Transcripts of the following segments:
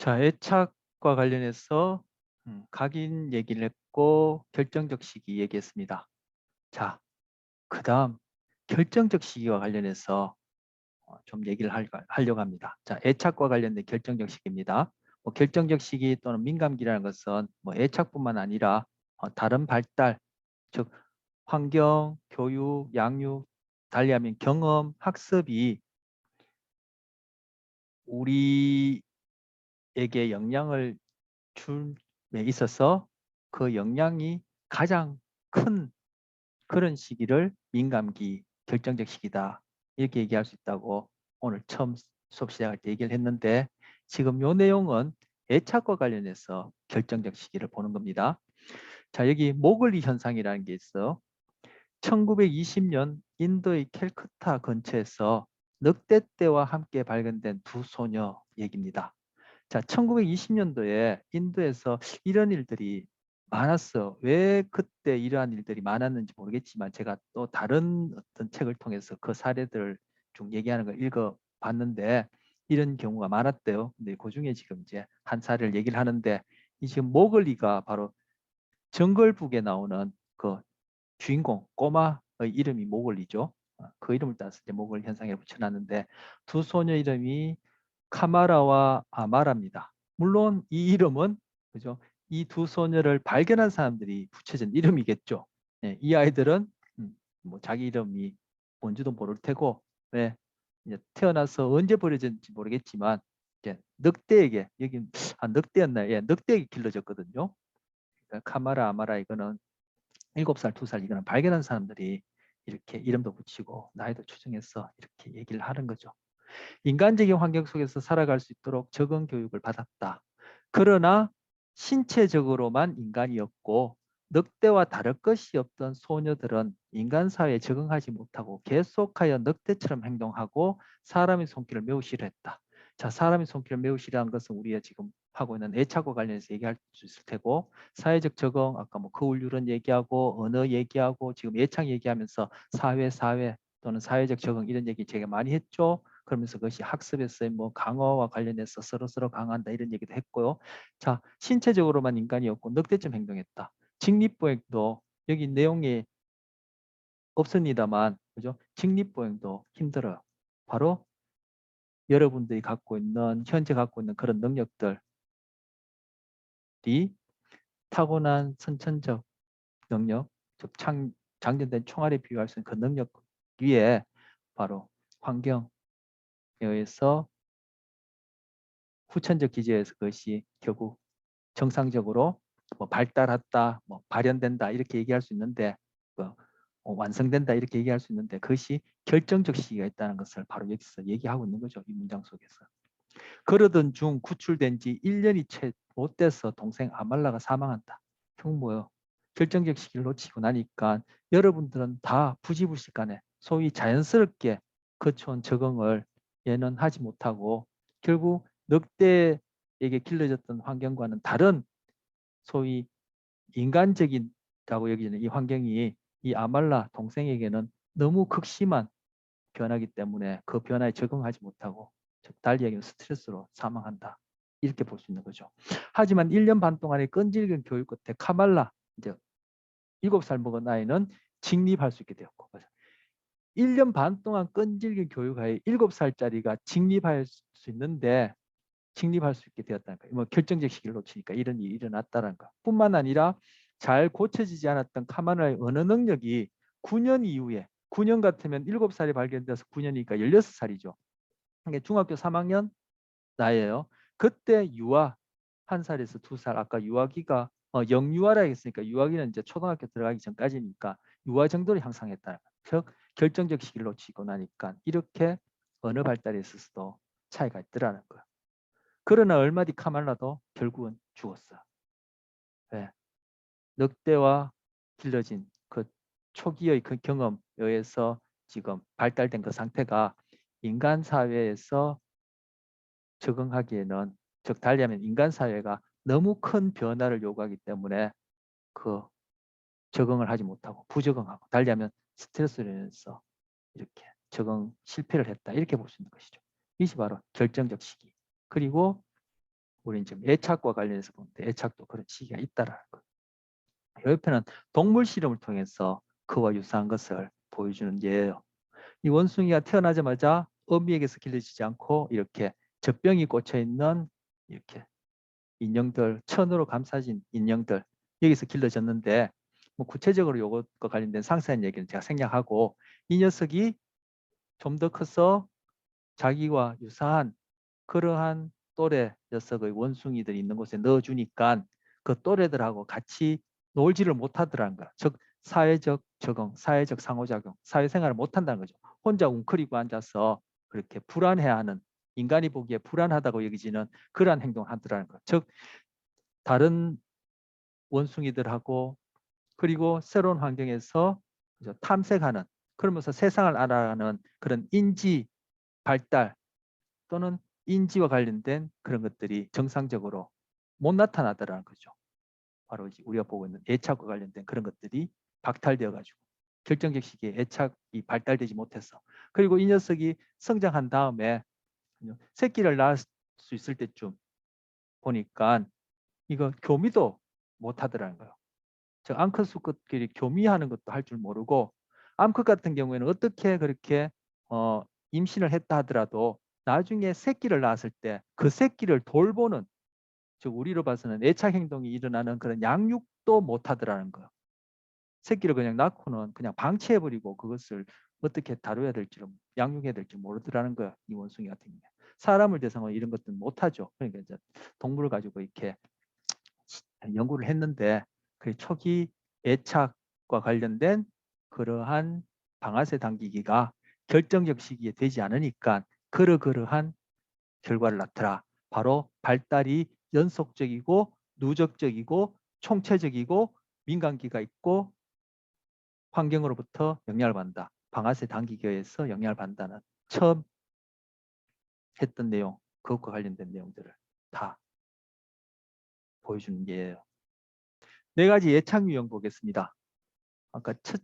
자, 애착과 관련해서 각인 얘기를 했고 결정적 시기 얘기했습니다. 자, 그 다음 결정적 시기와 관련해서 좀 얘기를 하려고 합니다. 자, 애착과 관련된 결정적 시기입니다. 뭐 결정적 시기 또는 민감기라는 것은 뭐 애착뿐만 아니라 다른 발달, 즉 환경, 교육, 양육, 달리하면 경험, 학습이 우리에게 영향을 줌에 있어서 그 영향이 가장 큰 그런 시기를 민감기, 결정적 시기다. 이렇게 얘기할 수 있다고 오늘 처음 수업 시작할 때 얘기를 했는데 지금 요 내용은 애착과 관련해서 결정적 시기를 보는 겁니다. 자, 여기 모글리 현상이라는 게 있어. 1920년 인도의 캘커타 근처에서 늑대떼와 함께 발견된 두 소녀 얘기입니다. 자, 1920년도에 인도에서 이런 일들이 많았어. 왜 그때 이러한 일들이 많았는지 모르겠지만 제가 또 다른 어떤 책을 통해서 그 사례들 중 얘기하는 걸 읽어봤는데 이런 경우가 많았대요. 근데 그 중에 지금 이제 한 사례를 얘기를 하는데 이 지금 모글리가 바로 정글북에 나오는 그 주인공 꼬마의 이름이 모글리죠. 그 이름을 따서 이제 모글리 현상에 붙여놨는데 두 소녀 이름이 카마라와 아마라입니다. 물론 이 이름은 그죠? 이 두 소녀를 발견한 사람들이 붙여진 이름이겠죠. 예, 이 아이들은 뭐 자기 이름이 뭔지도 모를 테고 왜 이제 태어나서 언제 버려졌는지 모르겠지만 이제 늑대에게 여기 늑대였나요? 예, 늑대에게 길러졌거든요. 그러니까 카마라 아마라 이거는 7살, 2살 이거는 발견한 사람들이 이렇게 이름도 붙이고 나이도 추정해서 이렇게 얘기를 하는 거죠. 인간적인 환경 속에서 살아갈 수 있도록 적응 교육을 받았다. 그러나 신체적으로만 인간이었고 늑대와 다를 것이 없던 소녀들은 인간 사회에 적응하지 못하고 계속하여 늑대처럼 행동하고 사람의 손길을 매우 싫어했다. 자, 사람의 손길을 매우 싫어한 것은 우리가 지금 하고 있는 애착과 관련해서 얘기할 수 있을 테고 사회적 적응, 아까 뭐 거울유런 얘기하고 언어 얘기하고 지금 애착 얘기하면서 사회 또는 사회적 적응 이런 얘기 제가 많이 했죠. 그러면서 그것이 학습에서의 뭐 강어와 관련해서 서로 강한다 이런 얘기도 했고요. 자, 신체적으로만 인간이었고 늑대처럼 행동했다. 직립보행도 여기 내용이 없습니다만 그죠? 직립보행도 힘들어요. 바로 여러분들이 갖고 있는 현재 갖고 있는 그런 능력들이 타고난 선천적 능력, 즉 장전된 총알에 비유할 수 있는 그 능력 위에 바로 환경에 의해서 후천적 기제에서 그것이 결국 정상적으로 뭐 발달했다, 뭐 발현된다 이렇게 얘기할 수 있는데 완성된다 이렇게 얘기할 수 있는데 그것이 결정적 시기가 있다는 것을 바로 여기서 얘기하고 있는 거죠. 이 문장 속에서. 그러던 중 구출된 지 1년이 채 못 돼서 동생 아말라가 사망한다. 결국 뭐요? 결정적 시기를 놓치고 나니까 여러분들은 다 부지불식간에 소위 자연스럽게 거쳐온 적응을 얘는 하지 못하고 결국 늑대에게 길러졌던 환경과는 다른 소위 인간적이라고 여기는 이 환경이 이 아말라 동생에게는 너무 극심한 변화기 때문에 그 변화에 적응하지 못하고 즉 달리 얘기하면 스트레스로 사망한다. 이렇게 볼 수 있는 거죠. 하지만 1년 반 동안의 끈질긴 교육 끝에 카말라 이제 7살 먹은 아이는 직립할 수 있게 되었고 1년 반 동안 끈질긴 교육하에 7살짜리가 직립할 수 있는데 직립할 수 있게 되었다는 거예요. 뭐 결정적 시기를 놓치니까 이런 일이 일어났다는 거. 뿐만 아니라 잘 고쳐지지 않았던 카마라의 언어 능력이 9년 이후에 9년 같으면 7살이 발견돼서 9년이니까 16살이죠. 이게 중학교 3학년 나이에요. 그때 유아 1살에서 2살 아까 유아기가 영유아라 했으니까 유아기는 이제 초등학교 들어가기 전까지니까 유아 정도로 향상했다는 거예요. 즉 결정적 시기를 놓치고 나니까 이렇게 언어 발달에 있어서도 차이가 있더라는 거예요. 그러나 얼마 뒤 카말라도 결국은 죽었어. 왜? 늑대와 길러진 그 초기의 그 경험에 의해서 지금 발달된 그 상태가 인간 사회에서 적응하기에는 즉 달리하면 인간 사회가 너무 큰 변화를 요구하기 때문에 그 적응을 하지 못하고 부적응하고 달리하면 스트레스로 인해서 이렇게 적응 실패를 했다 이렇게 볼 수 있는 것이죠. 이것이 바로 결정적 시기. 그리고 우리는 지금 애착과 관련해서 보는데 애착도 그런 시기가 있다라는 거. 옆에는 동물 실험을 통해서 그와 유사한 것을 보여주는 예예요. 이 원숭이가 태어나자마자 어미에게서 길러지지 않고 이렇게 젖병이 꽂혀 있는 이렇게 인형들, 천으로 감싸진 인형들 여기서 길러졌는데 뭐 구체적으로 이것과 관련된 상세한 얘기는 제가 생략하고 이 녀석이 좀 더 커서 자기와 유사한 그러한 또래 녀석의 원숭이들이 있는 곳에 넣어주니까 그 또래들하고 같이 놀지를 못하더라는 거야. 즉 사회적 적응, 사회적 상호작용, 사회생활을 못한다는 거죠. 혼자 웅크리고 앉아서 그렇게 불안해하는, 인간이 보기에 불안하다고 여기지는 그러한 행동을 하더라는 거야. 즉 다른 원숭이들하고 그리고 새로운 환경에서 탐색하는, 그러면서 세상을 알아가는 그런 인지 발달 또는 인지와 관련된 그런 것들이 정상적으로 못 나타나더라는 거죠. 바로 우리가 보고 있는 애착과 관련된 그런 것들이 박탈되어 가지고 결정적 시기에 애착이 발달되지 못해서, 그리고 이 녀석이 성장한 다음에 새끼를 낳을 수 있을 때쯤 보니까 이거 교미도 못 하더라는 거예요. 즉 암컷 수컷끼리 교미하는 것도 할 줄 모르고, 암컷 같은 경우에는 어떻게 그렇게 임신을 했다 하더라도 나중에 새끼를 낳았을 때 그 새끼를 돌보는, 즉 우리로 봐서는 애착 행동이 일어나는 그런 양육도 못 하더라는 거예요. 새끼를 그냥 낳고는 그냥 방치해버리고 그것을 어떻게 다뤄야 될지, 양육해야 될지 모르더라는 거예요. 이 원숭이 같은 경우에. 사람을 대상으로 이런 것들은 못하죠. 그러니까 이제 동물을 가지고 이렇게 연구를 했는데 그 초기 애착과 관련된 그러한 방아쇠 당기기가 결정적 시기에 되지 않으니까 그러한 결과를 낳더라. 바로 발달이 연속적이고 누적적이고 총체적이고 민감기가 있고 환경으로부터 영향을 받는다. 방아쇠 당기기에서 영향을 받는다는 처음 했던 내용, 그것과 관련된 내용들을 다 보여주는 예예요. 네 가지 예착 유형 보겠습니다. 아까 첫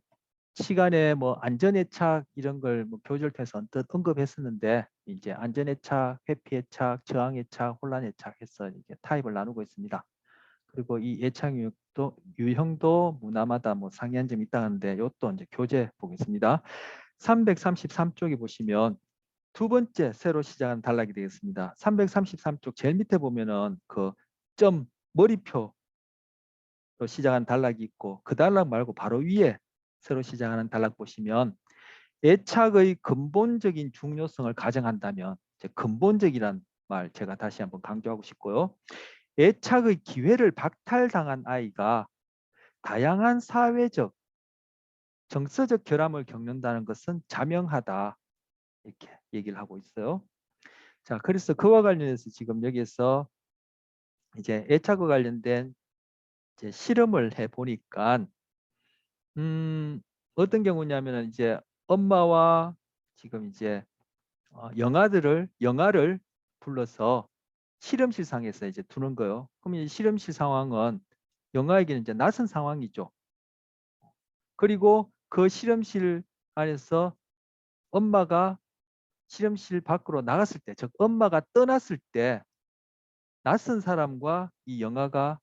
시간에 뭐 안전애착 이런 걸 뭐 교절해서 언뜻 언급했었는데, 이제 안전애착, 회피애착, 저항애착, 혼란애착 해서 이게 타입을 나누고 있습니다. 그리고 이 애착 유형도 문화마다 뭐 상이한 점이 있다는데 이것도 이제 교재 보겠습니다. 333쪽에 보시면 두 번째 새로 시작한 단락이 되겠습니다. 333쪽 제일 밑에 보면은 그 점 머리표 시작한 단락이 있고 그 단락 말고 바로 위에 새로 시작하는 단락 보시면 애착의 근본적인 중요성을 가정한다면, 근본적이란 말 제가 다시 한번 강조하고 싶고요. 애착의 기회를 박탈당한 아이가 다양한 사회적, 정서적 결함을 겪는다는 것은 자명하다. 이렇게 얘기를 하고 있어요. 자, 그래서 그와 관련해서 지금 여기에서 이제 애착과 관련된 이제 실험을 해 보니까 어떤 경우냐면은 이제 엄마와 지금 이제 영화를 불러서 실험실상에서 이제 두는 거예요. 그럼 이 실험실 상황은 영화에게는 이제 낯선 상황이죠. 그리고 그 실험실 안에서 엄마가 실험실 밖으로 나갔을 때, 즉 엄마가 떠났을 때 낯선 사람과 이 영화가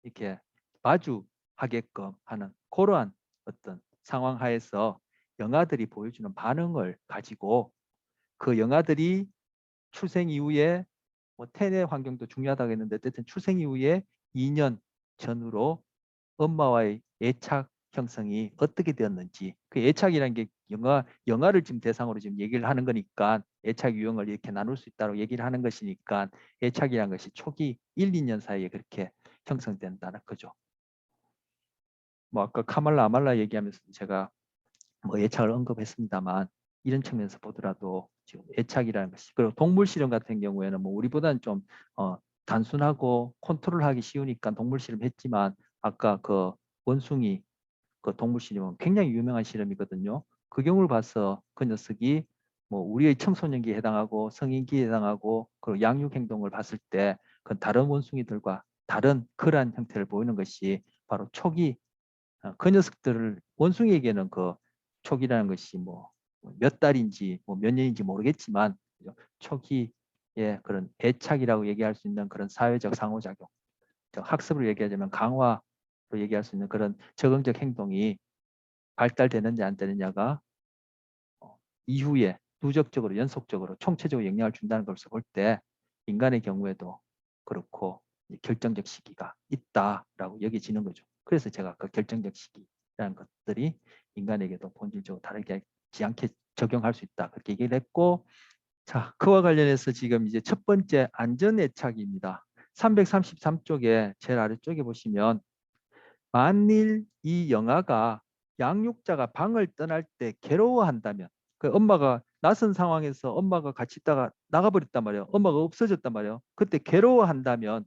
이렇게 마주하게끔 하는 그러한 어떤 상황 하에서 영화들이 보여주는 반응을 가지고 그 영화들이 출생 이후에 뭐 태내 환경도 중요하다고 했는데 어쨌든 출생 이후에 2년 전후로 엄마와의 애착 형성이 어떻게 되었는지, 그 애착이라는 게 영화를 지금 대상으로 지금 얘기를 하는 거니까 애착 유형을 이렇게 나눌 수 있다고 얘기를 하는 것이니까 애착이라는 것이 초기 1, 2년 사이에 그렇게 형성된다는 거죠. 뭐 아까 카말라 아말라 얘기하면서 제가 뭐 애착을 언급했습니다만 이런 측면에서 보더라도 지금 애착이라는 것이, 그리고 동물 실험 같은 경우에는 뭐 우리보다는 좀 단순하고 컨트롤하기 쉬우니까 동물 실험 했지만 아까 그 원숭이 그 동물 실험은 굉장히 유명한 실험이거든요. 그 경우를 봐서 그 녀석이 뭐 우리의 청소년기에 해당하고 성인기에 해당하고 그리고 양육 행동을 봤을 때 그 다른 원숭이들과 다른 그러한 형태를 보이는 것이 바로 초기, 그 녀석들을 원숭이에게는 그 초기라는 것이 뭐 몇 달인지 뭐 몇 년인지 모르겠지만 초기 예, 그런 애착이라고 얘기할 수 있는 그런 사회적 상호작용, 학습으로 얘기하자면 강화로 얘기할 수 있는 그런 적응적 행동이 발달되는지 안 되느냐가 이후에 누적적으로 연속적으로 총체적으로 영향을 준다는 것을 볼 때 인간의 경우에도 그렇고 결정적 시기가 있다라고 여겨지는 거죠. 그래서 제가 그 결정적 시기라는 것들이 인간에게도 본질적으로 다르지 않게 적용할 수 있다 그렇게 얘기를 했고, 자, 그와 관련해서 지금 이제 첫 번째 안전애착입니다. 333쪽에 제일 아래쪽에 보시면 만일 이 영아가 양육자가 방을 떠날 때 괴로워한다면, 그 엄마가 낯선 상황에서 엄마가 같이 있다가 나가버렸단 말이에요. 엄마가 없어졌단 말이에요. 그때 괴로워한다면,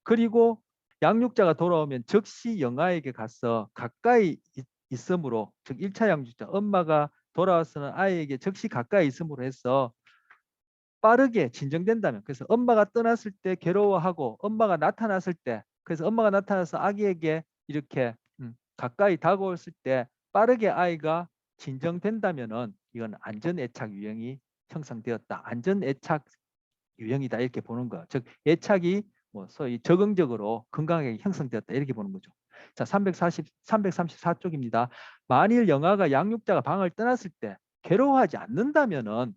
그리고 양육자가 돌아오면 즉시 영아에게 가서 가까이 있음으로, 즉 1차 양육자 엄마가 돌아와서는 아이에게 즉시 가까이 있음으로 해서 빠르게 진정된다면, 그래서 엄마가 떠났을 때 괴로워하고 엄마가 나타났을 때, 그래서 엄마가 나타나서 아기에게 이렇게 가까이 다가왔을 때 빠르게 아이가 진정된다면은 이건 안전애착 유형이 형성되었다. 안전애착 유형이다 이렇게 보는 거. 즉 애착이 뭐 소위 적응적으로 건강하게 형성되었다 이렇게 보는 거죠. 자, 334쪽입니다. 만일 영아가 양육자가 방을 떠났을 때 괴로워하지 않는다면은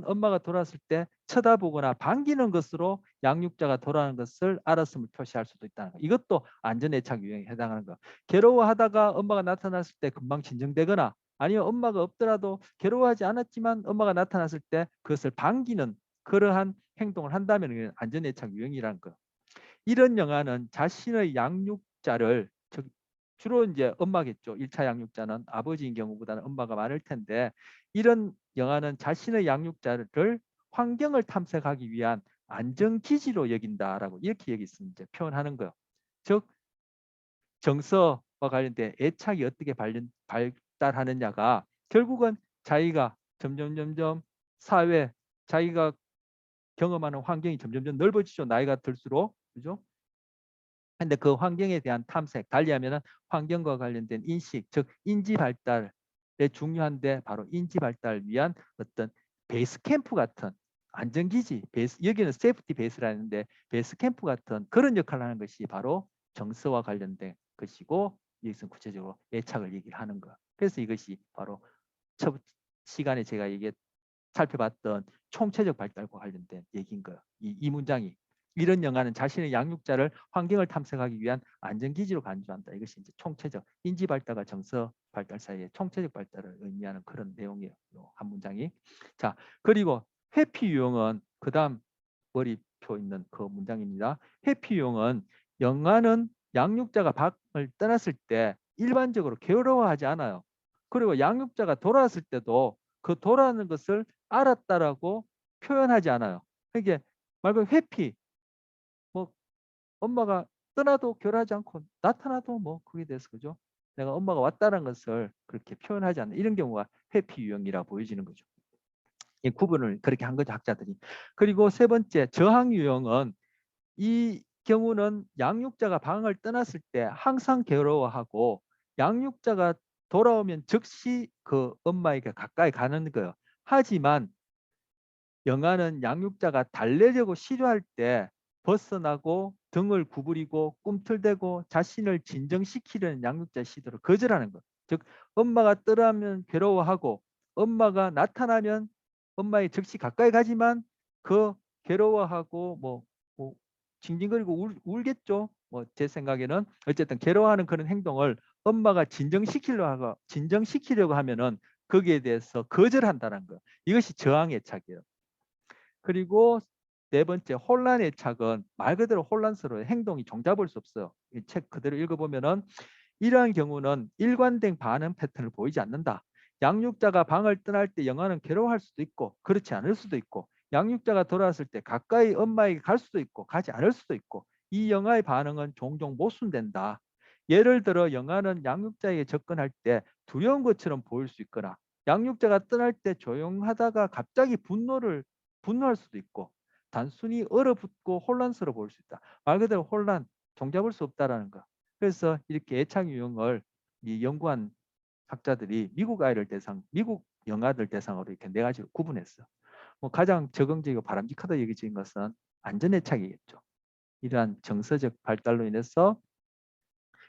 엄마가 돌아왔을 때 쳐다보거나 반기는 것으로 양육자가 돌아오는 것을 알았음을 표시할 수도 있다는 거. 이것도 안전애착 유형에 해당하는 거. 괴로워하다가 엄마가 나타났을 때 금방 진정되거나, 아니면 엄마가 없더라도 괴로워하지 않았지만 엄마가 나타났을 때 그것을 반기는 그러한 행동을 한다면 안전애착 유형이라는 거. 이런 영아는 자신의 양육자를, 즉 주로 이제 엄마겠죠. 1차 양육자는 아버지인 경우보다는 엄마가 많을 텐데, 이런 영아는 자신의 양육자를 환경을 탐색하기 위한 안전기지로 여긴다라고 이렇게 여기 있으면 이제 표현하는 거예요. 즉 정서와 관련된 애착이 어떻게 발달하느냐가 결국은 자기가 점점 사회, 자기가 경험하는 환경이 점점 넓어지죠. 나이가 들수록. 그죠? 근데 그 환경에 대한 탐색, 달리 하면은 환경과 관련된 인식, 즉 인지 발달에 중요한데, 바로 인지 발달을 위한 어떤 베이스 캠프 같은 안전기지, 베이스, 여기는 세이프티 베이스라는데 베이스 캠프 같은 그런 역할을 하는 것이 바로 정서와 관련된 것이고, 여기서 구체적으로 애착을 얘기를 하는 것. 그래서 이것이 바로 첫 시간에 제가 살펴봤던 총체적 발달과 관련된 얘기인 거예요. 이 문장이. 이런 영화는 자신의 양육자를 환경을 탐색하기 위한 안전기지로 간주한다. 이것이 이제 총체적 인지 발달과 정서 발달 사이의 총체적 발달을 의미하는 그런 내용이에요. 한 문장이. 자, 그리고 회피 유형은 그다음 머리표 있는 그 문장입니다. 회피 유형은 영아는 양육자가 방을 떠났을 때 일반적으로 괴로워하지 않아요. 그리고 양육자가 돌아왔을 때도 그 돌아오는 것을 알았다라고 표현하지 않아요. 이게 말 그대로 회피, 뭐 엄마가 떠나도 결하지 않고 나타나도 뭐 그게 돼서, 그죠? 내가 엄마가 왔다는 것을 그렇게 표현하지 않는 이런 경우가 회피 유형이라 보여지는 거죠. 이 구분을 그렇게 한 거죠, 학자들이. 그리고 세 번째 저항 유형은, 이 경우는 양육자가 방을 떠났을 때 항상 괴로워하고 양육자가 돌아오면 즉시 그 엄마에게 가까이 가는 거예요. 하지만 영아는 양육자가 달래려고 시도할 때 벗어나고 등을 구부리고 꿈틀대고 자신을 진정시키려는 양육자의 시도를 거절하는 것. 즉 엄마가 떠나면 괴로워하고 엄마가 나타나면 엄마의 즉시 가까이 가지만 그 괴로워하고 뭐 징징거리고 울겠죠. 뭐 제 생각에는 어쨌든 괴로워하는 그런 행동을 엄마가 진정시키려고 하면은 거기에 대해서 거절한다는 거. 이것이 저항의 착이에요. 그리고 네 번째 혼란의 착은 말 그대로 혼란스러워요. 행동이 종잡을 수 없어요. 이 책 그대로 읽어보면은 이러한 경우는 일관된 반응 패턴을 보이지 않는다. 양육자가 방을 떠날 때 영아는 괴로워할 수도 있고 그렇지 않을 수도 있고, 양육자가 돌아왔을 때 가까이 엄마에게 갈 수도 있고 가지 않을 수도 있고, 이 영아의 반응은 종종 모순된다. 예를 들어 영아는 양육자에게 접근할 때 두려운 것처럼 보일 수 있거나, 양육자가 떠날 때 조용하다가 갑자기 분노할 수도 있고, 단순히 얼어붙고 혼란스러워 보일 수 있다. 말 그대로 혼란, 종잡을 수 없다라는 거. 그래서 이렇게 애착 유형을 연구한 학자들이 미국 영아들 대상으로 이렇게 네 가지로 구분했어. 뭐 가장 적응적이고 바람직하다 여겨진 것은 안전애착이겠죠. 이러한 정서적 발달로 인해서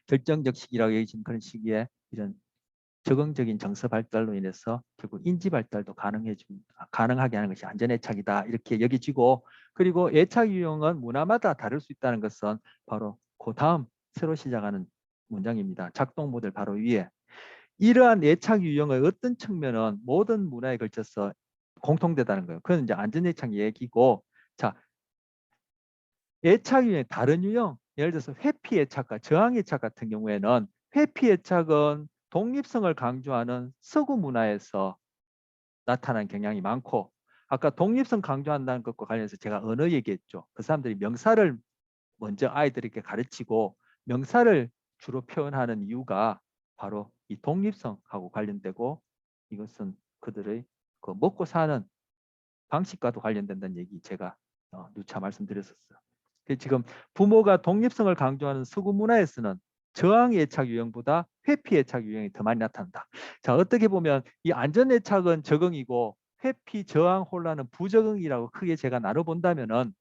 결정적 시기라고 여겨진 그런 시기에 이런 적응적인 정서 발달로 인해서 결국 인지 발달도 가능하게 하는 것이 안전애착이다 이렇게 여겨지고, 그리고 애착 유형은 문화마다 다를 수 있다는 것은 바로 그 다음 새로 시작하는 문장입니다. 작동 모델 바로 위에 이러한 애착 유형의 어떤 측면은 모든 문화에 걸쳐서 공통되다는 거예요. 그건 이제 안전애착 얘기고, 자, 애착 유형의 다른 유형, 예를 들어서 회피 애착과 저항 애착 같은 경우에는 회피 애착은 독립성을 강조하는 서구 문화에서 나타난 경향이 많고, 아까 독립성 강조한다는 것과 관련해서 제가 언어 얘기했죠. 그 사람들이 명사를 먼저 아이들에게 가르치고 명사를 주로 표현하는 이유가 바로 이 독립성하고 관련되고, 이것은 그들의 그 먹고 사는 방식과도 관련된다는 얘기 제가 누차 말씀드렸었어요. 지금 부모가 독립성을 강조하는 서구 문화에서는 저항 애착 유형보다 회피 애착 유형이 더 많이 나타난다. 자, 어떻게 보면 이 안전 애착은 적응이고 회피 저항 혼란은 부적응이라고 크게 제가 나눠본다면은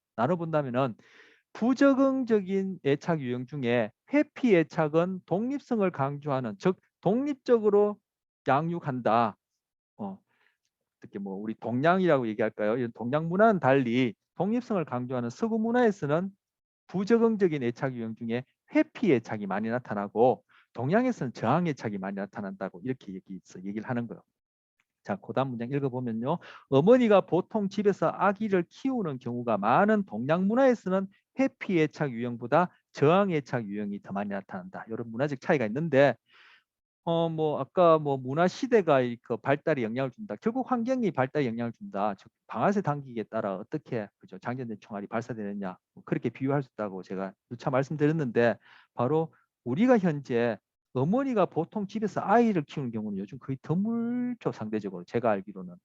부적응적인 애착 유형 중에 회피 애착은 독립성을 강조하는, 즉 독립적으로 양육한다. 특히 뭐 우리 동양이라고 얘기할까요? 이런 동양 문화는 달리 독립성을 강조하는 서구 문화에서는 부적응적인 애착 유형 중에 회피 애착이 많이 나타나고, 동양에서는 저항 애착이 많이 나타난다고 이렇게 얘기를 하는 거예요. 자, 그다음 문장 읽어보면요. 어머니가 보통 집에서 아기를 키우는 경우가 많은 동양 문화에서는 회피 애착 유형보다 저항 애착 유형이 더 많이 나타난다. 이런 문화적 차이가 있는데, 뭐 아까 뭐 문화 시대가 그 발달에 영향을 준다. 결국 환경이 발달에 영향을 준다. 즉 방아쇠 당기기에 따라 어떻게 그죠 장전된 총알이 발사되느냐, 뭐 그렇게 비유할 수 있다고 제가 누차 말씀드렸는데, 바로 우리가 현재 어머니가 보통 집에서 아이를 키우는 경우는 요즘 거의 드물죠. 상대적으로 제가 알기로는,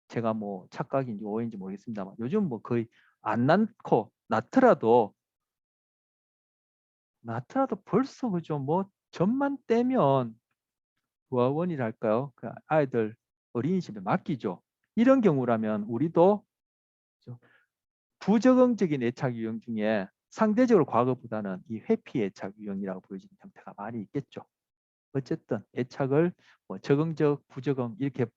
제가 뭐 착각인지 오해인지 모르겠습니다만 요즘 뭐 거의 안 낳고 낳더라도 벌써 그죠 뭐 점만 떼면 부하원이랄까요? 그 아이들 어린이집에 맡기죠. 이런 경우라면 우리도 부적응적인 애착 유형 중에 상대적으로 과거보다는 이 회피 애착 유형이라고 보여지는 형태가 많이 있겠죠. 어쨌든 애착을 뭐 적응적, 부적응 이렇게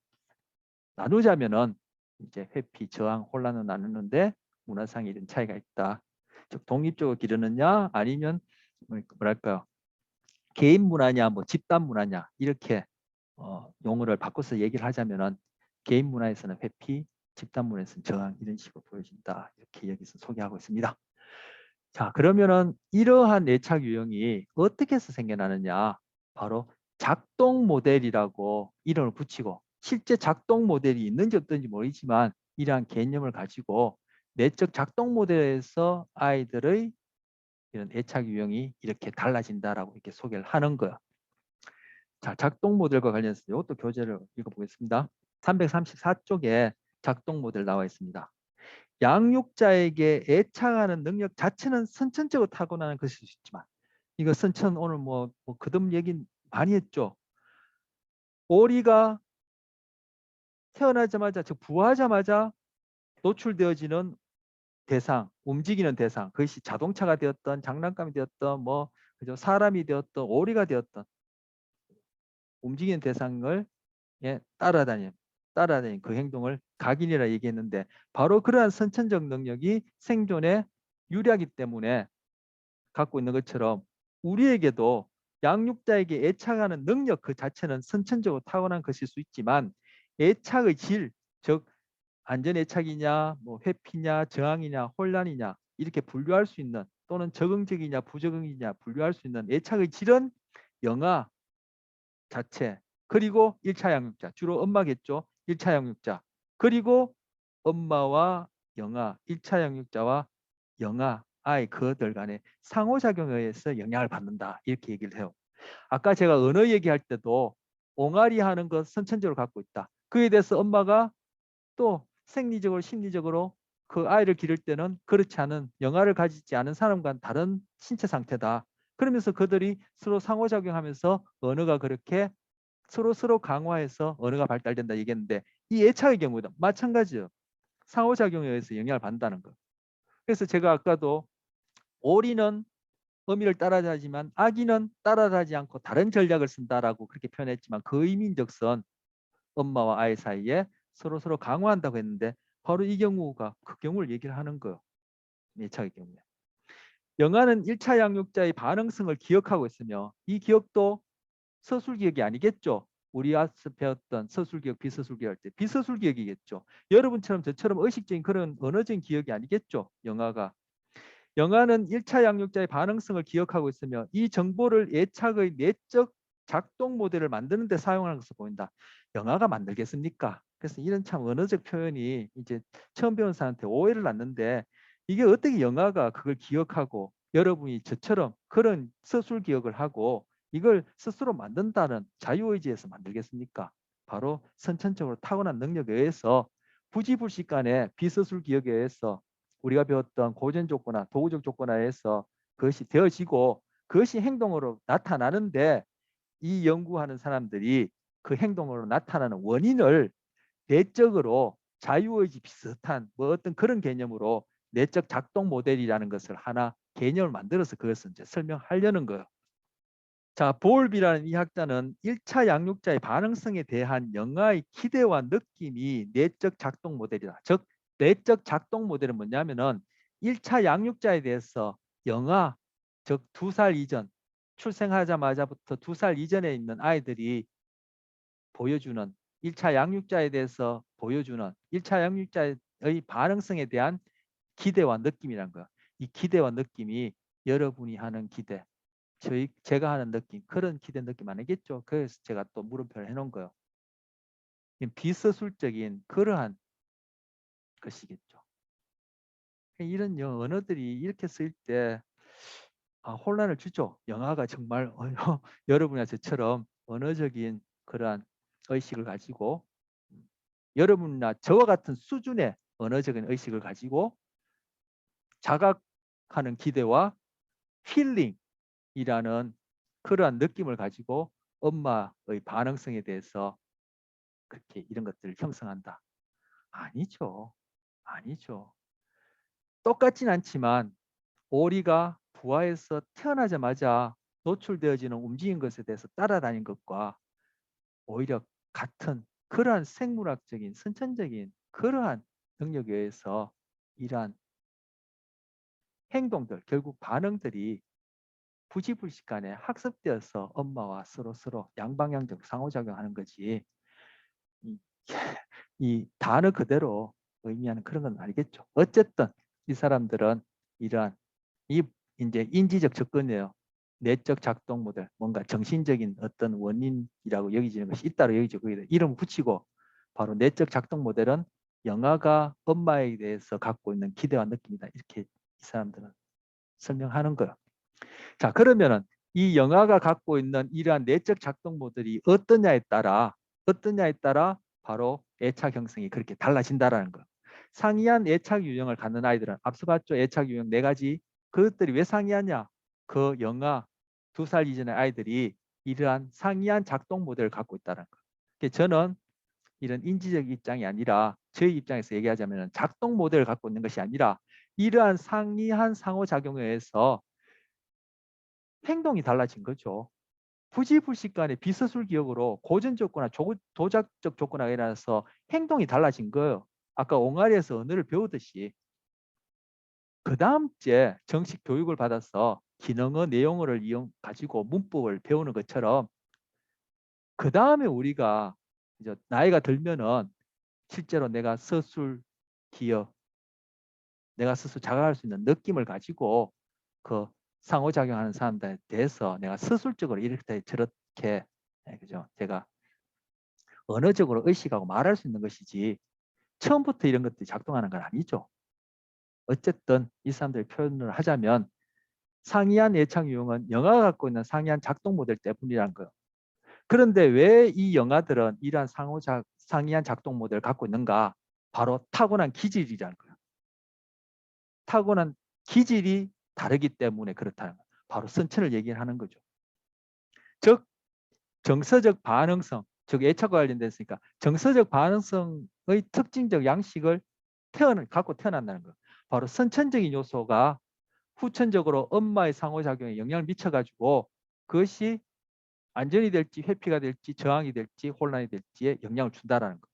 나누자면은 이제 회피, 저항, 혼란을 나누는데 문화상의 이런 차이가 있다. 즉 독립적으로 기르느냐 아니면 뭐랄까요? 개인 문화냐, 뭐 집단 문화냐 이렇게 용어를 바꿔서 얘기를 하자면은 개인 문화에서는 회피, 집단 문화에서는 저항 이런 식으로 보여진다. 이렇게 여기서 소개하고 있습니다. 자, 그러면은 이러한 애착 유형이 어떻게 해서 생겨나느냐? 바로 작동 모델이라고 이름을 붙이고, 실제 작동 모델이 있는지 없든지 모르지만 이러한 개념을 가지고 내적 작동 모델에서 아이들의 이런 애착 유형이 이렇게 달라진다라고 이렇게 소개를 하는 거예요. 자, 작동 모델과 관련해서 이것도 교재를 읽어보겠습니다. 334쪽에 작동 모델 나와 있습니다. 양육자에게 애착하는 능력 자체는 선천적으로 타고나는 것일 수 있지만, 이거 선천 오늘 뭐 그듭 얘기 많이 했죠. 오리가 태어나자마자, 즉 부화하자마자 노출되어지는 대상, 움직이는 대상, 그것이 자동차가 되었던 장난감이 되었던 뭐 그죠 사람이 되었던 오리가 되었던 움직이는 대상을 따라다니는 그 행동을 각인이라 얘기했는데, 바로 그러한 선천적 능력이 생존에 유리하기 때문에 갖고 있는 것처럼 우리에게도 양육자에게 애착하는 능력 그 자체는 선천적으로 타고난 것일 수 있지만, 애착의 질, 즉 안전 애착이냐, 뭐 회피냐, 저항이냐, 혼란이냐 이렇게 분류할 수 있는, 또는 적응적이냐, 부적응이냐 분류할 수 있는 애착의 질은 영아 자체, 그리고 1차 양육자, 주로 엄마겠죠. 1차 양육자, 그리고 엄마와 영아, 1차 양육자와 영아, 아이 그들 간의 상호작용에 의해서 영향을 받는다. 이렇게 얘기를 해요. 아까 제가 언어 얘기할 때도 옹알이 하는 것 선천적으로 갖고 있다. 그에 대해서 엄마가 또 생리적으로 심리적으로 그 아이를 기를 때는 그렇지 않은 영아를 가지지 않은 사람과는 다른 신체 상태다. 그러면서 그들이 서로 상호작용하면서 언어가 그렇게 서로 강화해서 언어가 발달된다 얘기했는데, 이 애착의 경우도 마찬가지예요. 상호작용에 의해서 영향을 받는다는 거. 그래서 제가 아까도 오리는 어미를 따라가지만 아기는 따라가지 않고 다른 전략을 쓴다라고 그렇게 표현했지만 그 의미인즉슨 엄마와 아이 사이에 서로 강화한다고 했는데 바로 이 경우가 그 경우를 얘기를 하는 거예요. 예착의 경우에. 영아는 1차 양육자의 반응성을 기억하고 있으며 이 기억도 서술기억이 아니겠죠. 우리 앞서 배웠던 서술기억, 비서술기억 할 때 비서술기억이겠죠. 여러분처럼 저처럼 의식적인 그런 언어적인 기억이 아니겠죠. 영아가. 영아는 1차 양육자의 반응성을 기억하고 있으며 이 정보를 예착의 내적 작동 모델을 만드는 데 사용하는 것을 보인다. 영아가 만들겠습니까? 그래서 이런 참 언어적 표현이 이제 처음 배운 사람한테 오해를 낳는데 이게 어떻게 영아가 그걸 기억하고 여러분이 저처럼 그런 서술 기억을 하고 이걸 스스로 만든다는 자유의지에서 만들겠습니까? 바로 선천적으로 타고난 능력에 의해서 부지불식간에 비서술 기억에 의해서 우리가 배웠던 고전 조건화, 도구적 조건화에서 그것이 되어지고 그것이 행동으로 나타나는데 이 연구하는 사람들이 그 행동으로 나타나는 원인을 내적으로 자유의지 비슷한 뭐 어떤 그런 개념으로 내적 작동 모델이라는 것을 하나 개념을 만들어서 그것을 이제 설명하려는 거예요. 자, 보울비라는 이 학자는 1차 양육자의 반응성에 대한 영아의 기대와 느낌이 내적 작동 모델이다. 즉, 내적 작동 모델은 뭐냐면은 1차 양육자에 대해서 영아, 즉 2살 이전, 출생하자마자부터 2살 이전에 있는 아이들이 보여주는 1차 양육자에 대해서 보여주는 1차 양육자의 반응성에 대한 기대와 느낌이란 거야. 이 기대와 느낌이 여러분이 하는 기대, 제가 하는 느낌, 그런 기대 느낌 아니겠죠? 그래서 제가 또 물음표를 해놓은 거예요. 비서술적인 그러한 것이겠죠. 이런 언어들이 이렇게 쓰일 때 혼란을 주죠. 영화가 정말 여러분이나 저처럼 언어적인 그러한 의식을 가지고 여러분이나 저와 같은 수준의 언어적인 의식을 가지고 자각하는 기대와 힐링이라는 그러한 느낌을 가지고 엄마의 반응성에 대해서 그렇게 이런 것들을 형성한다. 아니죠. 아니죠. 똑같진 않지만 오리가 부화해서 태어나자마자 노출되어지는 움직인 것에 대해서 따라다닌 것과 오히려 같은 그러한 생물학적인 선천적인 그러한 능력에 의해서 이러한 행동들, 결국 반응들이 부지불식간에 학습되어서 엄마와 서로 양방향적 상호작용하는 거지. 이, 이 단어 그대로 의미하는 그런 건 아니겠죠. 어쨌든 이 사람들은 이러한 이 이제 인지적 접근이에요. 내적 작동 모델, 뭔가 정신적인 어떤 원인이라고 여기지는 것이 있다고 여기죠. 거기다 이름 붙이고 바로 내적 작동 모델은 영아가 엄마에 대해서 갖고 있는 기대와 느낌이다. 이렇게 이 사람들은 설명하는 거예요. 자, 그러면은 이 영아가 갖고 있는 이러한 내적 작동 모델이 어떠냐에 따라 바로 애착 형성이 그렇게 달라진다라는 거. 상이한 애착 유형을 갖는 아이들은 앞서 봤죠. 애착 유형 4가지. 그것들이 왜 상이하냐? 그 영아 2살 이전의 아이들이 이러한 상이한 작동 모델을 갖고 있다는 거. 저는 이런 인지적 입장이 아니라 저희 입장에서 얘기하자면 작동 모델을 갖고 있는 것이 아니라 이러한 상이한 상호작용에 의해서 행동이 달라진 거죠. 부지불식간에 비서술 기억으로 고전 조건화, 도작적 조건화가 일어나서 행동이 달라진 거예요. 아까 옹알이에서 언어를 배우듯이 그 다음째 정식 교육을 받아서 기능어 내용어를 이용 가지고 문법을 배우는 것처럼 그 다음에 우리가 이제 나이가 들면은 실제로 내가 서술 기억, 내가 스스로 자각할 수 있는 느낌을 가지고 그 상호작용하는 사람들에 대해서 내가 서술적으로 이렇게 저렇게 그죠? 제가 언어적으로 의식하고 말할 수 있는 것이지 처음부터 이런 것들이 작동하는 건 아니죠. 어쨌든 이 사람들의 표현을 하자면 상이한 예창 유형은 영화가 갖고 있는 상이한 작동 모델 때문이라는 거예요. 그런데 왜 이 영화들은 이러한 상이한 작동 모델을 갖고 있는가? 바로 타고난 기질이라는 거예요. 타고난 기질이 다르기 때문에 그렇다는 거예요. 바로 선천을 얘기하는 거죠. 즉 정서적 반응성, 즉 애착과 관련됐으니까 정서적 반응성의 특징적 양식을 갖고 태어난다는 거. 바로 선천적인 요소가 후천적으로 엄마의 상호작용에 영향을 미쳐가지고 그것이 안전이 될지 회피가 될지 저항이 될지 혼란이 될지에 영향을 준다라는 거.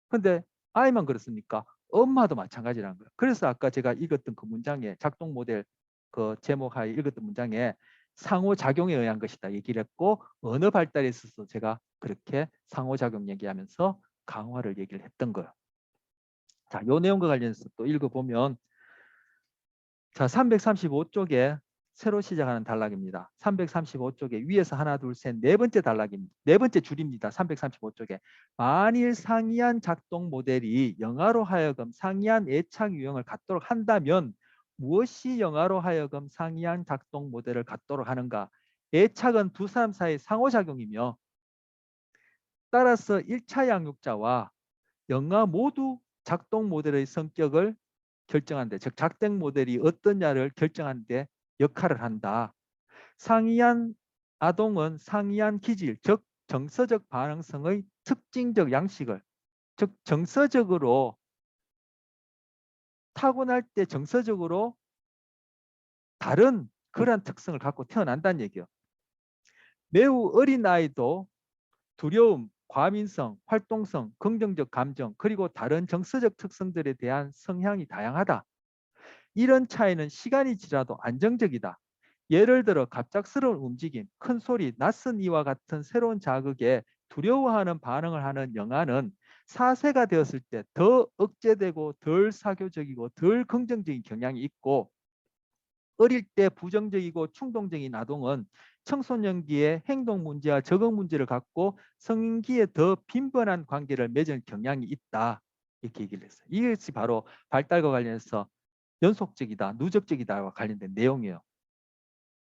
근데 아이만 그렇습니까? 엄마도 마찬가지라는 거예요. 그래서 아까 제가 읽었던 그 문장에 작동 모델 그 제목하에 읽었던 문장에 상호작용에 의한 것이다 얘기를 했고 언어 발달에 있어서 제가 그렇게 상호작용 얘기하면서 강화를 얘기를 했던 거예요. 자, 요 내용과 관련해서 또 읽어보면 자, 335쪽에 새로 시작하는 단락입니다. 335쪽에 위에서 하나, 둘, 셋, 네 번째 단락입니다. 네 번째 줄입니다. 335쪽에 만일 상이한 작동 모델이 영아로 하여금 상이한 애착 유형을 갖도록 한다면 무엇이 영아로 하여금 상이한 작동 모델을 갖도록 하는가? 애착은 두 사람 사이의 상호작용이며 따라서 1차 양육자와 영아 모두 작동 모델의 성격을 결정하는데, 즉 작동 모델이 어떠냐를 결정하는데 역할을 한다. 상이한 아동은 상이한 기질, 즉 정서적 반응성의 특징적 양식을, 즉 정서적으로 타고날 때 정서적으로 다른 그러한 특성을 갖고 태어난다는 얘기예요. 매우 어린 아이도 두려움, 과민성, 활동성, 긍정적 감정, 그리고 다른 정서적 특성들에 대한 성향이 다양하다. 이런 차이는 시간이 지나도 안정적이다. 예를 들어 갑작스러운 움직임, 큰 소리, 낯선 이와 같은 새로운 자극에 두려워하는 반응을 하는 영아는 4세가 되었을 때 더 억제되고 덜 사교적이고 덜 긍정적인 경향이 있고 어릴 때 부정적이고 충동적인 아동은 청소년기에 행동 문제와 적응 문제를 갖고 성인기에 더 빈번한 관계를 맺을 경향이 있다. 이렇게 얘기를 했어요. 이것이 바로 발달과 관련해서 연속적이다, 누적적이다와 관련된 내용이에요.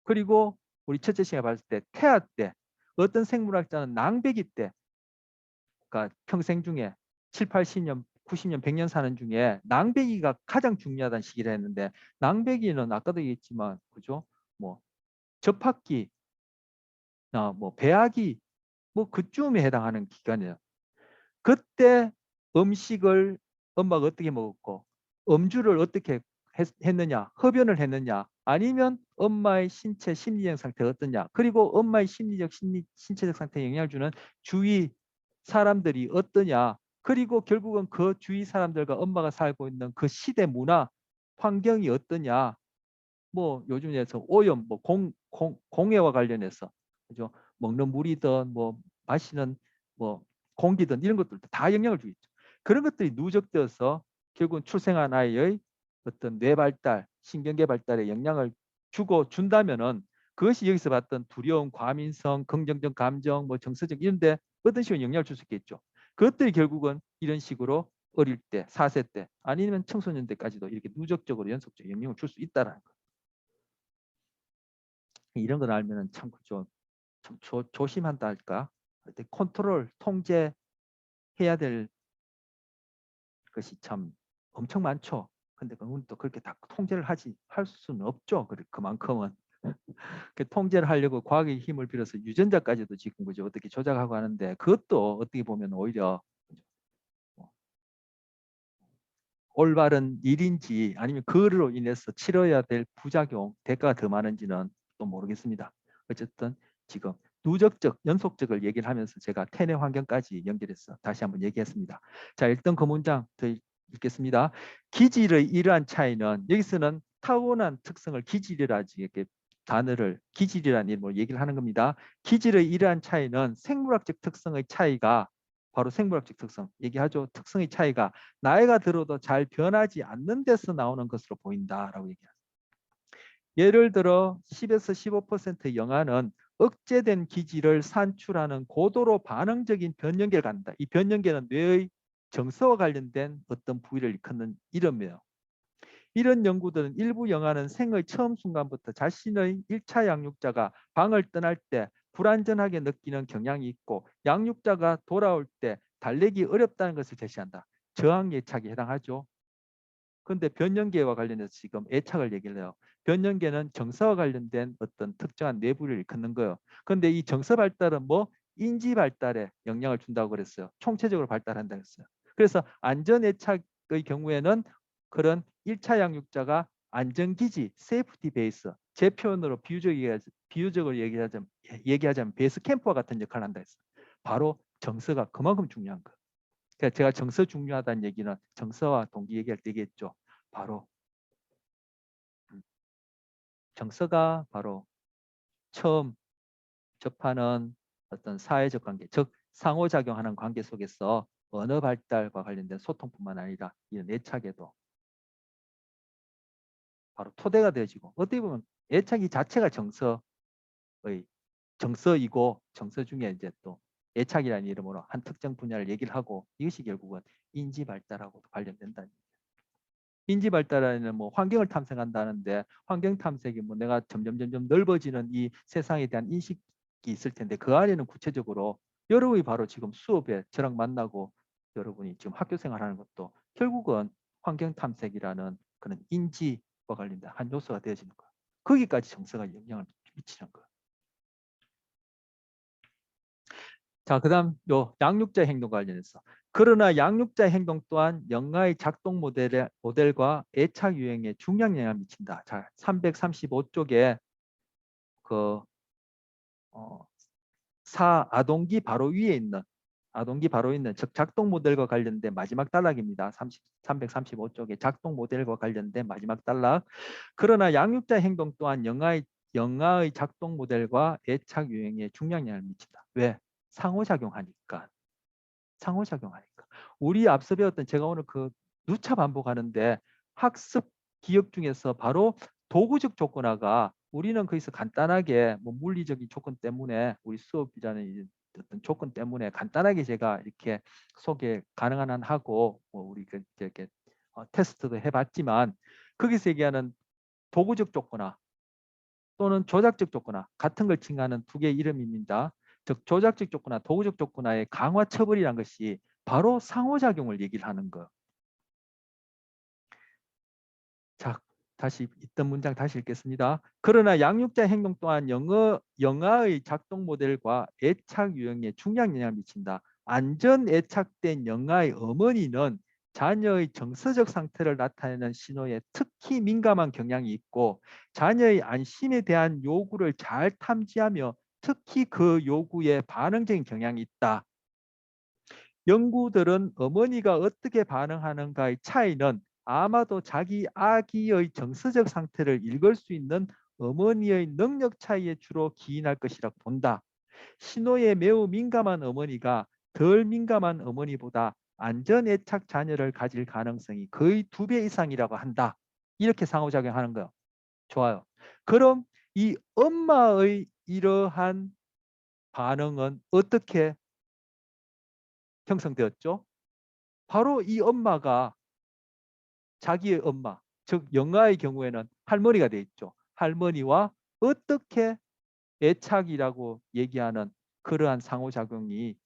그리고 우리 첫째 시간에 봤을 때 태아 때 어떤 생물학자는 낭배기 때, 그러니까 평생 중에 7, 80년, 90년, 100년 사는 중에 낭배기가 가장 중요하다는 시기를 했는데 낭배기는 아까도 얘기했지만 그죠? 뭐 접합기, 뭐 배아기 뭐 그쯤에 해당하는 기간이에요. 그때 음식을 엄마가 어떻게 먹었고 음주를 어떻게 했느냐, 흡연을 했느냐, 아니면 엄마의 신체 심리적 상태가 어떠냐, 그리고 엄마의 신체적 상태에 영향을 주는 주위 사람들이 어떠냐, 그리고 결국은 그 주위 사람들과 엄마가 살고 있는 그 시대 문화 환경이 어떠냐, 뭐 요즘에서 오염, 뭐 공해와 관련해서 그죠? 먹는 물이든 뭐 마시는 뭐 공기든 이런 것들도 다 영향을 주겠죠. 그런 것들이 누적되어서 결국은 출생한 아이의 어떤 뇌 발달, 신경계 발달에 영향을 주고 준다면은 그것이 여기서 봤던 두려움, 과민성, 긍정적 감정, 뭐 정서적 이런데 어떤 식으로 영향을 줄 수 있겠죠. 그것들이 결국은 이런 식으로 어릴 때, 4세 때 아니면 청소년 때까지도 이렇게 누적적으로 연속적으로 영향을 줄 수 있다라는 거. 이런 걸 알면은 참 조심한다 할까? 컨트롤, 통제해야 될 것이 참 엄청 많죠. 근데 그건 또 그렇게 다 통제를 할 수는 없죠. 그만큼은 그 통제를 하려고 과학의 힘을 빌어서 유전자까지도 지금 그죠 어떻게 조작하고 하는데 그것도 어떻게 보면 오히려 뭐 올바른 일인지 아니면 그로 인해서 치러야 될 부작용, 대가가 더 많은지는 또 모르겠습니다. 어쨌든 지금 누적적, 연속적을 얘기를 하면서 제가 태내 환경까지 연결해서 다시 한번 얘기했습니다. 자, 일단 그 문장 더 읽겠습니다. 기질의 이러한 차이는 여기서는 타고난 특성을 기질이라지 이렇게 단어를 기질이라는 이름으로 얘기를 하는 겁니다. 기질의 이러한 차이는 생물학적 특성의 차이가 바로 생물학적 특성 얘기하죠. 특성의 차이가 나이가 들어도 잘 변하지 않는 데서 나오는 것으로 보인다라고 얘기합니다. 예를 들어 10에서 15%의 영아는 억제된 기질을 산출하는 고도로 반응적인 변형계를 갖는다. 이 변형계는 뇌의 정서와 관련된 어떤 부위를 일컫는 이름이에요. 이런 연구들은 일부 영아는 생의 처음 순간부터 자신의 1차 양육자가 방을 떠날 때 불안전하게 느끼는 경향이 있고 양육자가 돌아올 때 달래기 어렵다는 것을 제시한다. 저항 예착에 해당하죠. 그런데 변형계와 관련해서 지금 애착을 얘기를 해요. 변형계는 정서와 관련된 어떤 특정한 내부를 일컫는 거예요. 그런데 이 정서 발달은 뭐 인지 발달에 영향을 준다고 그랬어요. 총체적으로 발달한다고 했어요. 그래서 안전 애착 양육의 경우에는 그런 1차 양육자가 안전기지, 세이프티 베이스, 제 표현으로 비유적으로 얘기하자면 베이스 캠프와 같은 역할을 한다 했어. 바로 정서가 그만큼 중요한 거. 그러니까 제가 정서 중요하다는 얘기는 정서와 동기 얘기할 때 얘기했죠. 바로 정서가 바로 처음 접하는 어떤 사회적 관계, 즉 상호작용하는 관계 속에서 언어 발달과 관련된 소통뿐만 아니라 이런 애착에도 바로 토대가 되어지고, 어떻게 보면 애착이 자체가 정서이고, 정서 중에 이제 또 애착이라는 이름으로 한 특정 분야를 얘기를 하고, 이것이 결국은 인지 발달하고도 관련된다. 인지 발달에는 뭐 환경을 탐색한다는데, 환경 탐색이 뭐 내가 점점 넓어지는 이 세상에 대한 인식이 있을 텐데, 그 안에는 구체적으로 여러분이 바로 지금 수업에 저랑 만나고 여러분이 지금 학교 생활하는 것도 결국은 환경 탐색이라는 그런 인지와 관련된 한 요소가 되어지는 거예요. 거기까지 정서가 영향을 미치는 거예요. 자, 그다음 요 양육자 행동 관련해서, 그러나 양육자 행동 또한 영아의 작동 모델과 애착 유형에 중요한 영향을 미친다. 자, 335쪽에 그 아동기 바로 위에 있는, 즉 작동 모델과 관련된 마지막 단락입니다. 335쪽에 작동 모델과 관련된 마지막 단락. 그러나 양육자 행동 또한 영아의 작동 모델과 애착 유형에 중요한 영향을 미친다. 왜? 상호작용하니까. 우리 앞서 배웠던, 제가 오늘 그 누차 반복하는데, 학습 기억 중에서 바로 도구적 조건화가, 우리는 거기서 간단하게 뭐 물리적인 조건 때문에, 우리 수업이라는 어떤 조건 때문에 간단하게 제가 이렇게 소개 가능한 한 하고, 뭐 우리 이렇게 테스트도 해봤지만, 거기서 얘기하는 도구적 조건화 또는 조작적 조건화 같은 걸 칭하는 두 개의 이름입니다. 즉 조작적 조건화, 도구적 조건화의 강화 처벌이란 것이 바로 상호작용을 얘기를 하는 거. 자, 다시 있던 문장 다시 읽겠습니다. 그러나 양육자 행동 또한 영아의 작동 모델과 애착 유형에 중요한 영향을 미친다. 안전 애착된 영아의 어머니는 자녀의 정서적 상태를 나타내는 신호에 특히 민감한 경향이 있고, 자녀의 안심에 대한 요구를 잘 탐지하며 특히 그 요구에 반응적인 경향이 있다. 연구들은 어머니가 어떻게 반응하는가의 차이는 아마도 자기 아기의 정서적 상태를 읽을 수 있는 어머니의 능력 차이에 주로 기인할 것이라고 본다. 신호에 매우 민감한 어머니가 덜 민감한 어머니보다 안전애착 자녀를 가질 가능성이 거의 2배 이상이라고 한다. 이렇게 상호작용하는 거예요. 좋아요. 그럼 이 엄마의 이러한 반응은 어떻게 형성되었죠? 바로 이 엄마가 자기의 엄마, 즉 영아의 경우에는 할머니가 돼 있죠. 할머니와 어떻게 애착이라고 얘기하는 그러한 상호작용이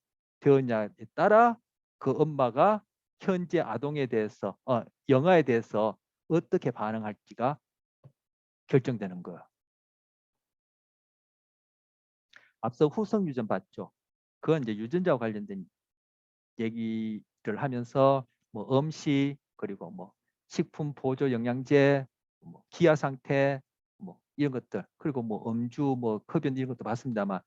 되었냐에 따라 그 엄마가 현재 아동에 대해서, 영아에 대해서 어떻게 반응할지가 결정되는 거야. 앞서 후성 유전 봤죠. 그건 이제 유전자와 관련된 얘기를 하면서 뭐 음식, 그리고 뭐 식품 보조 영양제, 뭐 기아 상태, 뭐 이런 것들, 그리고 뭐 음주, 뭐 흡연 이런 것도 봤습니다만,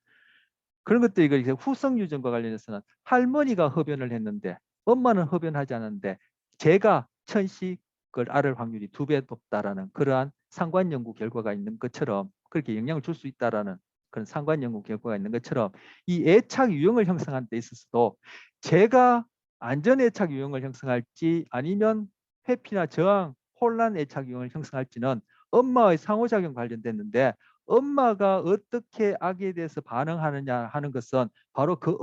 그런 것들이 이제 후성 유전과 관련해서는 할머니가 흡연을 했는데 엄마는 흡연하지 않았는데 제가 천식을 앓을 확률이 2배 높다라는 그러한 상관 연구 결과가 있는 것처럼, 그렇게 영향을 줄 수 있다라는 그런 상관 연구 결과가 있는 것처럼, 이 애착 유형을 형성하는 데 있어서도 제가 안전 애착 유형을 형성할지 아니면 회피나 저항, 혼란 애착 유형을 형성할지는 엄마의 상호작용 관련됐는데, 엄마가 어떻게 아기에 대해서 반응하느냐 하는 것은 바로 그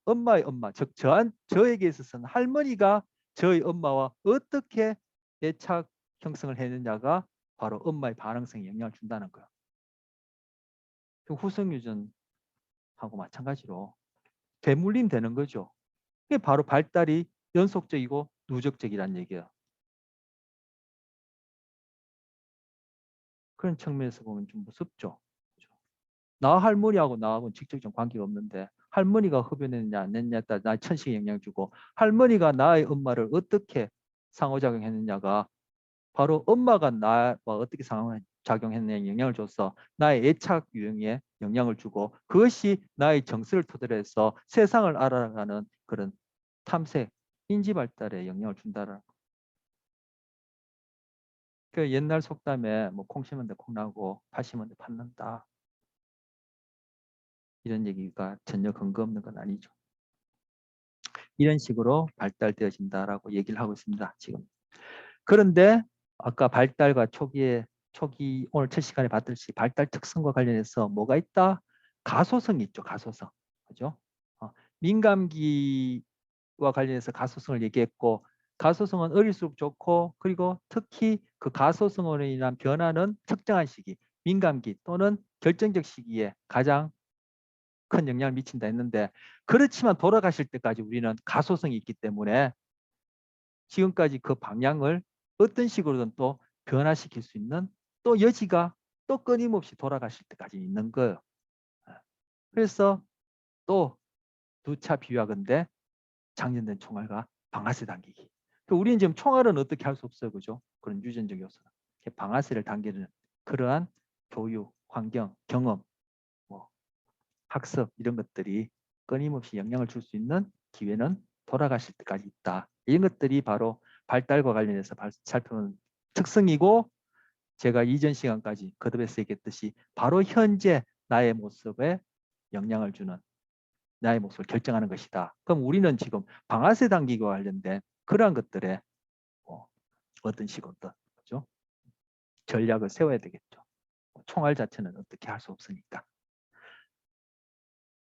엄마의 엄마, 즉 저에게 있어서는 할머니가 저희 엄마와 어떻게 애착 형성을 했느냐가 바로 엄마의 반응성에 영향을 준다는 거예요. 후성유전하고 마찬가지로 대물림 되는 거죠. 이게 바로 발달이 연속적이고 누적적이라는 얘기예요. 그런 측면에서 보면 좀 무섭죠. 나 할머니하고 나하고는 직접적 관계가 없는데, 할머니가 흡연했느냐 안 했느냐에 따라 나 천식에 영향 주고, 할머니가 나의 엄마를 어떻게 상호작용했느냐가 바로 엄마가 나와 어떻게 상호작용했느냐에 영향을 줘서 나의 애착 유형에 영향을 주고 그것이 나의 정서를 토대로 해서 세상을 알아가는 그런 탐색, 인지 발달에 영향을 준다라는 거. 그 옛날 속담에 뭐 콩 심은 데 콩 나고 팥 심은 데 팥 난다. 이런 얘기가 전혀 근거 없는 건 아니죠. 이런 식으로 발달되어진다라고 얘기를 하고 있습니다. 지금. 그런데 아까 발달과 초기 오늘 첫 시간에 봤듯이 발달 특성과 관련해서 뭐가 있다? 가소성이 있죠. 가소성. 그죠? 민감기와 관련해서 가소성을 얘기했고 가소성은 어릴수록 좋고 그리고 특히 그 가소성으로 인한 변화는 특정한 시기, 민감기 또는 결정적 시기에 가장 큰 영향을 미친다 했는데 그렇지만 돌아가실 때까지 우리는 가소성이 있기 때문에 지금까지 그 방향을 어떤 식으로든 또 변화시킬 수 있는 또 여지가 또 끊임없이 돌아가실 때까지 있는 거예요. 그래서 또 두 차 비유하건대 장년된 총알과 방아쇠 당기기. 우리는 지금 총알은 어떻게 할 수 없어요. 그죠? 그런 유전적 요소는. 방아쇠를 당기는 그러한 교육, 환경, 경험, 뭐 학습 이런 것들이 끊임없이 영향을 줄 수 있는 기회는 돌아가실 때까지 있다. 이런 것들이 바로 발달과 관련해서 살펴본 특성이고 제가 이전 시간까지 거듭해서 얘기했듯이 바로 현재 나의 모습에 영향을 주는 나의 모습을 결정하는 것이다. 그럼 우리는 지금 방아쇠 당기기와 관련된 그러한 것들에 어떤 식으로든 그죠? 전략을 세워야 되겠죠. 총알 자체는 어떻게 할 수 없으니까.